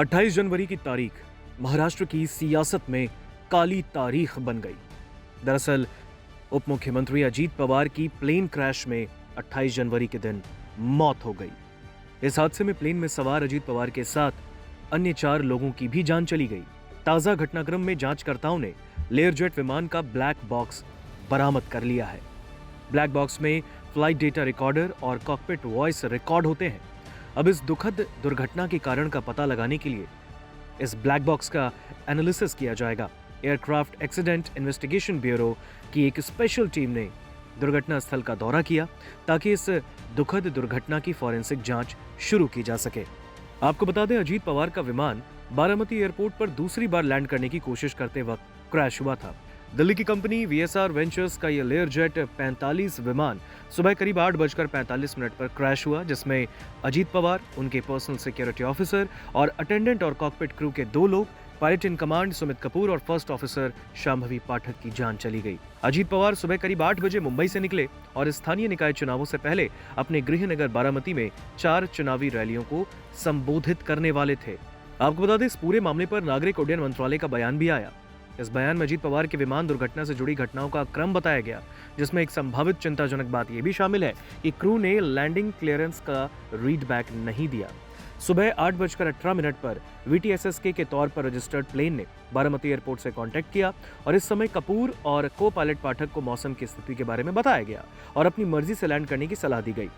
28 जनवरी की तारीख महाराष्ट्र की सियासत में काली तारीख बन गई। दरअसल उप मुख्यमंत्री अजीत पवार की प्लेन क्रैश में 28 जनवरी के दिन मौत हो गई। इस हादसे में प्लेन में सवार अजीत पवार के साथ अन्य 4 लोगों की भी जान चली गई। ताजा घटनाक्रम में जांचकर्ताओं ने लेयरजेट विमान का ब्लैक बॉक्स बरामद कर लिया है। ब्लैक बॉक्स में फ्लाइट डेटा रिकॉर्डर और कॉकपिट वॉइस रिकॉर्ड होते हैं। अब इस दुखद दुर्घटना के कारण का पता लगाने के लिए इस ब्लैक बॉक्स का एनालिसिस किया जाएगा। एयरक्राफ्ट एक्सीडेंट इन्वेस्टिगेशन ब्यूरो की एक स्पेशल टीम ने दुर्घटना स्थल का दौरा किया ताकि इस दुखद दुर्घटना की फॉरेंसिक जांच शुरू की जा सके। आपको बता दें, अजीत पवार का विमान बारामती एयरपोर्ट पर दूसरी बार लैंड करने की कोशिश करते वक्त क्रैश हुआ था। दिल्ली की कंपनी वीएसआर वेंचर्स का यह लेयरजेट 45 विमान सुबह करीब 8:45 पर क्रैश हुआ, जिसमें अजीत पवार, उनके पर्सनल सिक्योरिटी ऑफिसर और अटेंडेंट और कॉकपिट क्रू के 2 लोग, pilot in command Sumit Kapoor और फर्स्ट ऑफिसर शांभवी पाठक की जान चली गई। अजीत पवार सुबह करीब 8 बजे मुंबई से निकले और स्थानीय निकाय चुनावों से पहले अपने गृहनगर बारामती में 4 चुनावी रैलियों को संबोधित करने वाले थे। आपको बता दें, इस पूरे मामले पर नागरिक उड्डयन मंत्रालय का बयान भी आया। इस बयान में अजीत पवार के विमान दुर्घटना से जुड़ी घटनाओं का क्रम बताया गया, जिसमें एक संभावित चिंताजनक बात यह भी शामिल है कि क्रू ने लैंडिंग क्लियरेंस का रीडबैक नहीं दिया। सुबह 8:18 पर VTSSK के तौर पर रजिस्टर्ड प्लेन ने बारामती एयरपोर्ट से कांटेक्ट किया और इस समय कपूर और को पायलट पाठक को मौसम की स्थिति के बारे में बताया गया और अपनी मर्जी से लैंड करने की सलाह दी गई।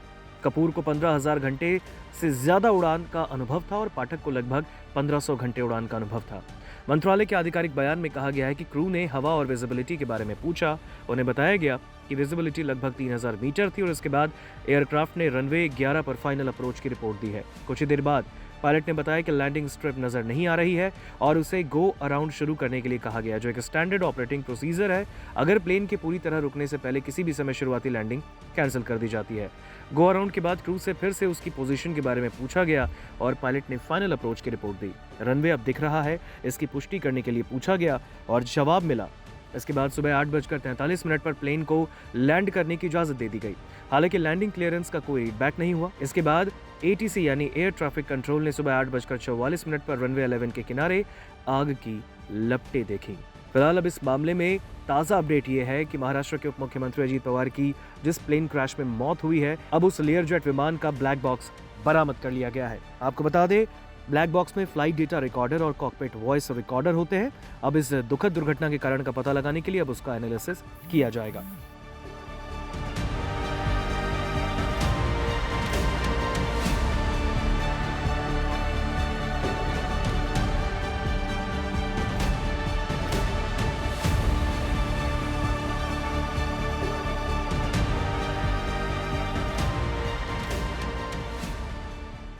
कपूर को 15,000 घंटे से ज्यादा उड़ान का अनुभव था और पाठक को लगभग 1500 घंटे उड़ान का अनुभव था। मंत्रालय के आधिकारिक बयान में कहा गया है कि क्रू ने हवा और विजिबिलिटी के बारे में पूछा। उन्हें बताया गया कि विजिबिलिटी लगभग 3000 मीटर थी और इसके बाद एयरक्राफ्ट ने रनवे 11 पर फाइनल अप्रोच की रिपोर्ट दी है। कुछ ही देर बाद पायलट ने बताया कि लैंडिंग स्ट्रिप नजर नहीं आ रही है और उसे गो अराउंड शुरू करने के लिए कहा गया, जो एक स्टैंडर्ड ऑपरेटिंग प्रोसीजर है अगर प्लेन के पूरी तरह रुकने से पहले किसी भी समय शुरुआती लैंडिंग कैंसिल कर दी जाती है। गो अराउंड के बाद क्रू से फिर से उसकी पोजीशन के बारे में पूछा गया और पायलट ने फाइनल अप्रोच की रिपोर्ट दी। रनवे अब दिख रहा है, इसकी पुष्टि करने के लिए पूछा गया और जवाब मिला। इसके बाद सुबह 8:43 पर प्लेन को लैंड करने की इजाजत दे दी गई। हालांकि लैंडिंग क्लियरेंस का कोई रीडबैक नहीं हुआ। इसके बाद ATC यानी एयर ट्रैफिक कंट्रोल ने सुबह 8:44 पर रनवे 11 के किनारे आग की लपटें देखी। फिलहाल अब इस मामले में ताजा अपडेट ये है कि महाराष्ट्र के उप मुख्यमंत्री अजीत पवार की जिस प्लेन क्रैश में मौत हुई है, अब उस लेयरजेट विमान का ब्लैक बॉक्स बरामद कर लिया गया है। आपको बता दें, ब्लैक बॉक्स में फ्लाइट डेटा रिकॉर्डर और कॉकपिट वॉइस रिकॉर्डर होते हैं। अब इस दुखद दुर्घटना के कारण का पता लगाने के लिए अब उसका एनालिसिस किया जाएगा।